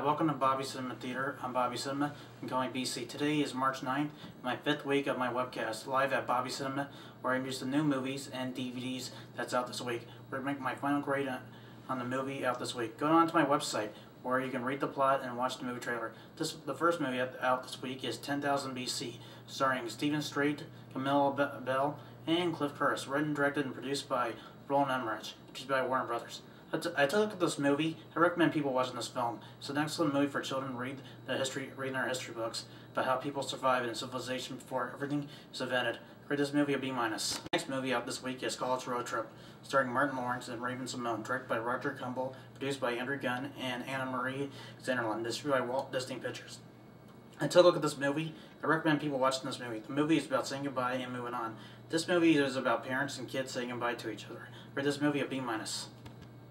welcome to Bobby Cinema Theater. I'm Bobby Cinema. I'm calling BC. Today is March 9th, my 5th week of my webcast, live at Bobby Cinema, where I introduce the new movies and DVDs that's out this week. We're going to make my final grade on the movie out this week. Go on to my website, where you can read the plot and watch the movie trailer. The first movie out this week is 10,000 BC, starring Stephen Strait, Camilla Bell, and Cliff Curtis, written, directed, and produced by Roland Emmerich, produced by Warner Brothers. I took a look at this movie. I recommend people watching this film. It's an excellent movie for children reading their history books about how people survived in civilization before everything is invented. I rate this movie a B-. Next movie out this week is College Road Trip, starring Martin Lawrence and Raven-Symoné, directed by Roger Kumble, produced by Andrew Gunn and Anna Marie Zenderland, distributed by Walt Disney Pictures. I took a look at this movie. I recommend people watching this movie. The movie is about saying goodbye and moving on. This movie is about parents and kids saying goodbye to each other. I rate this movie a B-.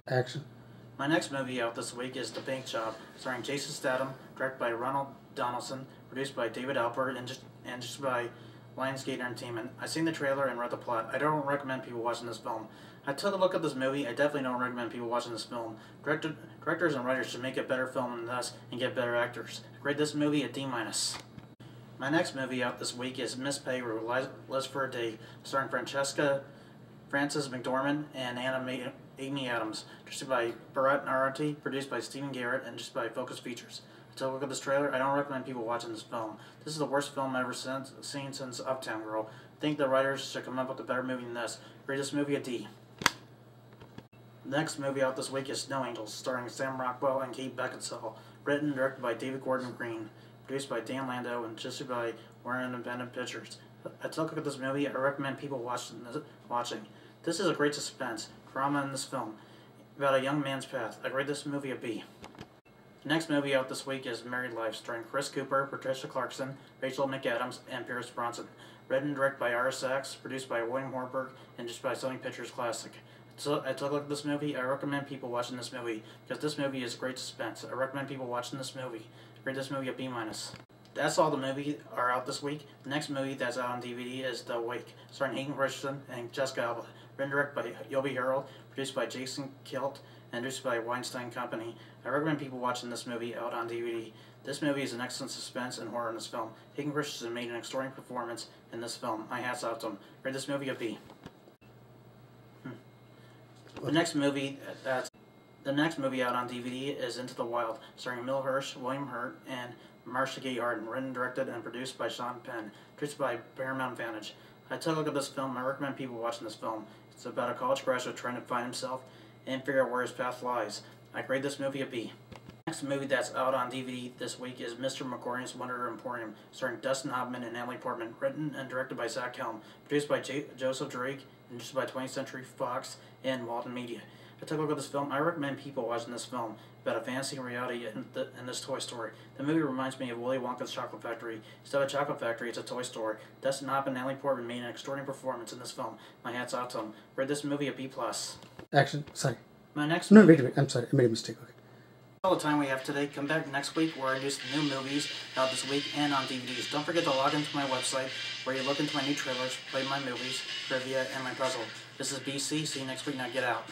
Action. My next movie out this week is The Bank Job, starring Jason Statham, directed by Ronald Donaldson, produced by David Alpert, and just by Lionsgate Entertainment. I seen the trailer and read the plot. I don't recommend people watching this film. I took a look at this movie. I definitely don't recommend people watching this film. Directors and writers should make a better film than this and get better actors. I rate this movie a D-. My next movie out this week is Miss Peru, Lives for a Day, starring Frances McDormand and Amy Adams, directed by Bharat Narati, produced by Stephen Garrett, and just by Focus Features. I took a look at this trailer. I don't recommend people watching this film. This is the worst film I've ever seen since Uptown Girl. I think the writers should come up with a better movie than this. Rate this movie a D. The next movie out this week is Snow Angels, starring Sam Rockwell and Kate Beckinsale, written and directed by David Gordon Green, produced by Dan Landau, and distributed by Warner Independent Pictures. I took a look at this movie. I recommend people watching. This is a great suspense drama in this film about a young man's path. I rate this movie a B. The next movie out this week is Married Life, starring Chris Cooper, Patricia Clarkson, Rachel McAdams, and Pierce Bronson. Written and directed by Ira Sachs, produced by William Hornberg, and just by Sony Pictures Classic. I took a look at this movie. I recommend people watching this movie because this movie is great suspense. I recommend people watching this movie. I rate this movie a B-. That's all the movies are out this week. The next movie that's out on DVD is The Wake, starring Hayden Christensen and Jessica Alba. Written and directed by Yobi Harold, produced by Jason Kilt, and produced by Weinstein Company. I recommend people watching this movie out on DVD. This movie is an excellent suspense and horror in this film. Hayden Christensen made an extraordinary performance in this film. My hat's off to him. Rate this movie a B. The next movie out on DVD is Into the Wild, starring Emile Hirsch, William Hurt, and Marcia Gay Harden, written, directed, and produced by Sean Penn, produced by Paramount Vantage. I took a look at this film. I recommend people watching this film. It's about a college graduate trying to find himself and figure out where his path lies. I grade this movie a B. The next movie that's out on DVD this week is Mr. McCormick's Wonder Emporium, starring Dustin Hoffman and Natalie Portman, written and directed by Zach Helm, produced by Joseph Drake, and produced by 20th Century Fox and Walton Media. I took a look at this film. I recommend people watching this film about a fantasy and reality in this Toy Story. The movie reminds me of Willy Wonka's Chocolate Factory. Instead of a chocolate factory, it's a toy store. Dustin Hoffman and Natalie Portman made an extraordinary performance in this film. My hat's off to them. Rate this movie a B+. Action. Sorry. My next No, wait. I'm sorry. I made a mistake. Okay. All the time we have today. Come back next week where I introduce the new movies out this week and on DVDs. Don't forget to log into my website where you look into my new trailers, play my movies, trivia, and my puzzle. This is BC. See you next week. Now get out.